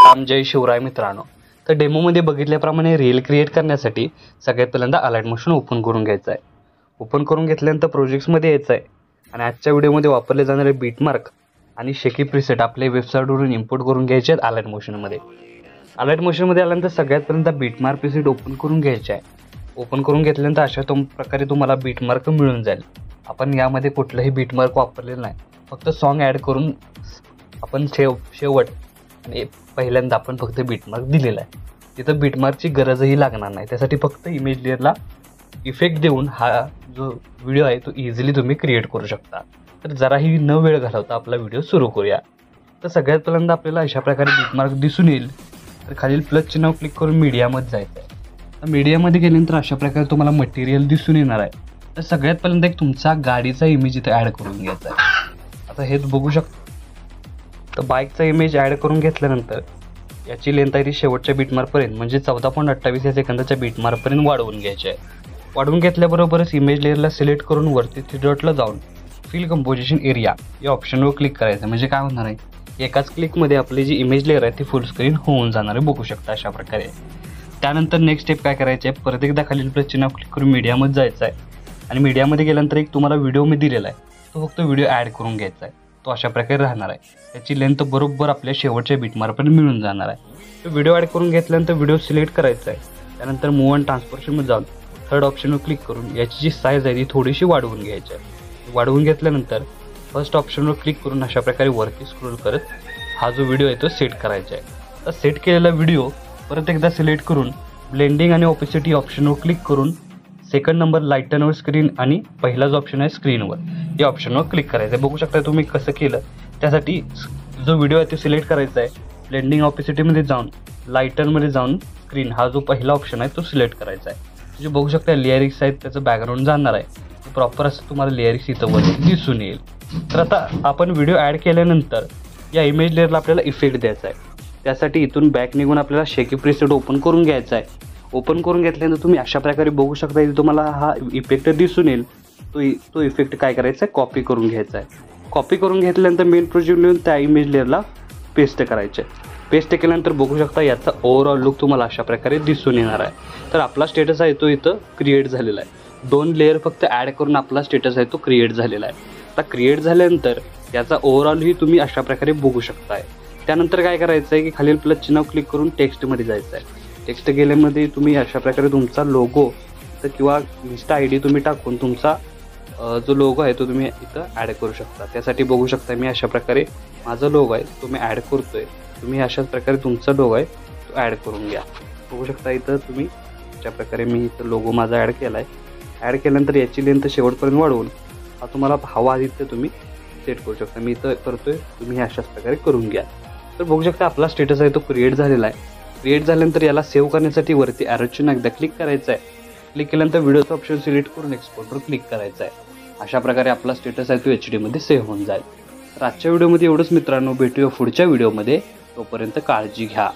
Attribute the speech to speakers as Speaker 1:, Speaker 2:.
Speaker 1: राम जय शिवराय मित्रांनो। तर डेमोमध्ये बघितल्याप्रमाणे रील क्रिएट करण्यासाठी सगळ्यात पहिल्यांदा अलाइट मोशन ओपन करून घ्यायचं आहे। ओपन करून घेतल्यानंतर प्रोजेक्ट्समध्ये यायचं आहे आणि आजच्या व्हिडिओमध्ये वापरले जाणारे बीटमार्क आणि शेकी प्रीसेट आपल्या वेबसाईटवरून इम्पोर्ट करून घ्यायचे आहेत अलाइट मोशनमध्ये। अलाइट मोशनमध्ये आल्यानंतर सगळ्यात पहिल्यांदा बीटमार्क प्रीसेट ओपन करून घ्यायचे आहे। ओपन करून घेतल्यानंतर अशा प्रकारे तुम्हाला बीटमार्क मिळून जाईल। आपण यामध्ये कुठलंही बीटमार्क वापरलेलं नाही, फक्त सॉन्ग ॲड करून आपण शेवट आणि पहिल्यांदा आपण फक्त बीटमार्क दिलेला आहे। तिथं बीटमार्कची गरजही लागणार नाही, त्यासाठी फक्त इमेज लेअरला इफेक्ट देऊन हा जो व्हिडिओ आहे तो इझिली तुम्ही क्रिएट करू शकता। तर जराही न वेळ घालवता आपला व्हिडिओ सुरू करूया। तर सगळ्यात पहिल्यांदा आपल्याला अशा प्रकारे बीटमार्क दिसून येईल। तर खालील प्लस चिन्ह क्लिक करून मीडियामध्ये जायचं आहे। तर मीडियामध्ये गेल्यानंतर अशा प्रकारे तुम्हाला मटेरियल दिसून येणार आहे। तर सगळ्यात पहिल्यांदा एक तुमचा गाडीचा इमेज इथे ॲड करून घ्यायचा आहे। आता हेच बघू शकता। तर बाईकचा इमेज ॲड करून घेतल्यानंतर याची लेंथ आहे ती शेवटच्या बीटमार्कपर्यंत म्हणजे 14.28 या सेकंदाच्या बीटमार्कपर्यंत वाढवून घ्यायची आहे। वाढवून घेतल्याबरोबरच इमेज लेअरला सिलेक्ट करून वरती 3 डॉटला जाऊन फिल कंपोजिशन एरिया या ऑप्शनवर क्लिक करायचं। म्हणजे काय होणार आहे, एकाच क्लिकमध्ये आपली जी इमेज लेअर आहे ती फुल स्क्रीन होऊन जाणार आहे, बघू शकता अशा प्रकारे। त्यानंतर नेक्स्ट स्टेप काय करायचं आहे, परत एकदा खालील प्लस चिन्ह क्लिक करून मीडियामध्ये जायचं आहे आणि मीडियामध्ये गेल्यानंतर एक तुम्हाला व्हिडिओ मी दिलेला आहे, तो फक्त व्हिडिओ ॲड करून घ्यायचा आहे। तो अशा प्रकारे राहणार आहे, त्याची लेंथ बरोबर आपल्या शेवटच्या बीटमार्कपर्यंत मिळून जाणार आहे। तो व्हिडिओ ॲड करून घेतल्यानंतर व्हिडिओ सिलेक्ट करायचा आहे। त्यानंतर मूव्ह अँड ट्रान्सफॉर्मेशनमध्ये जाऊन थर्ड ऑप्शनवर क्लिक करून याची जी साईज आहे ती थोडीशी वाढवून घ्यायची आहे। वाढवून घेतल्यानंतर फर्स्ट ऑप्शनवर क्लिक करून अशा प्रकारे वरती स्क्रोल करत हा जो व्हिडिओ आहे तो सेट करायचा आहे। तर सेट केलेला व्हिडिओ परत एकदा सिलेक्ट करून ब्लेंडिंग आणि ऑपेसिटी ऑप्शनवर क्लिक करून सेकंड नंबर लाईटनवर स्क्रीन आणि पहिला जो ऑप्शन आहे स्क्रीनवर या ऑप्शनवर क्लिक करायचं आहे। बघू शकता तुम्ही कसं केलं। त्यासाठी जो व्हिडिओ आहे तो सिलेक्ट करायचा आहे, ब्लेंडिंग ऑपेसिटीमध्ये जाऊन लाईटनमध्ये जाऊन स्क्रीन हा जो पहिला ऑप्शन आहे तो सिलेक्ट करायचा आहे। म्हणजे बघू शकता लिरिक्स आहेत त्याचं बॅकग्राऊंड जाणार आहे, प्रॉपर असं तुम्हाला लिरिक्स इथं वरती दिसून येईल। तर आता आपण व्हिडिओ ॲड केल्यानंतर या इमेज लेअरला आपल्याला इफेक्ट द्यायचा आहे। त्यासाठी इथून बॅक निघून आपल्याला शेकी प्रीसेट ओपन करून घ्यायचा आहे। ओपन करून घेतल्यानंतर तुम्ही अशा प्रकारे बघू शकता, इथे तुम्हाला हा इफेक्ट दिसून येईल। तो इफेक्ट काय करायचा आहे, कॉपी करून घ्यायचा आहे। कॉपी करून घेतल्यानंतर मेन प्रोजेक्ट लिहून त्या इमेज लेअरला पेस्ट करायचे। पेस्ट केल्यानंतर बघू शकता याचा ओव्हरऑल लुक तुम्हाला अशा प्रकारे दिसून येणार आहे। तर आपला स्टेटस आहे तो इथं क्रिएट झालेला आहे। 2 लेअर फक्त ॲड करून आपला स्टेटस आहे तो क्रिएट झालेला आहे। आता क्रिएट झाल्यानंतर याचा ओव्हरऑलही तुम्ही अशा प्रकारे बघू शकताय। त्यानंतर काय करायचं आहे की खालील प्लस चिन्ह क्लिक करून टेक्स्टमध्ये जायचं आहे। टेक्स्ट गेल्यामध्ये तुम्ही अशा प्रकारे तुमचा लोगो तर किंवा इन्स्टा ID तुम्ही टाकून तुमचा जो लोगो आहे तो तुम्ही इथं ॲड करू शकता। त्यासाठी बघू शकता मी अशा प्रकारे माझा लोगो आहे तो मी ॲड करतोय। तुम्ही अशाच प्रकारे तुमचा लोगो आहे तो ॲड करून घ्या। बघू शकता इथं तुम्ही अशा प्रकारे मी इथं लोगो माझा ॲड केला आहे। ॲड केल्यानंतर याची लेंथ शेवटपर्यंत वाढवून हा तुम्हाला हवा इथं तुम्ही सेट करू शकता। मी इथं करतोय, तुम्ही अशाच प्रकारे करून घ्या। तर बघू शकता आपला स्टेटस आहे तो क्रिएट झालेला आहे। क्रिएट झाल्यानंतर याला सेव्ह करण्यासाठी वरती ॲरोची एकदा क्लिक करायचं आहे। क्लिक केल्यानंतर व्हिडिओचं ऑप्शन सिलेक्ट करून एक्सपोर्टवर क्लिक करायचं आहे। अशा प्रकारे आपला स्टेटस आहे तो HD मध्ये सेव्ह होऊन जाईल। तर आजच्या व्हिडिओमध्ये एवढंच मित्रांनो, भेटूया पुढच्या व्हिडिओमध्ये। तोपर्यंत काळजी घ्या।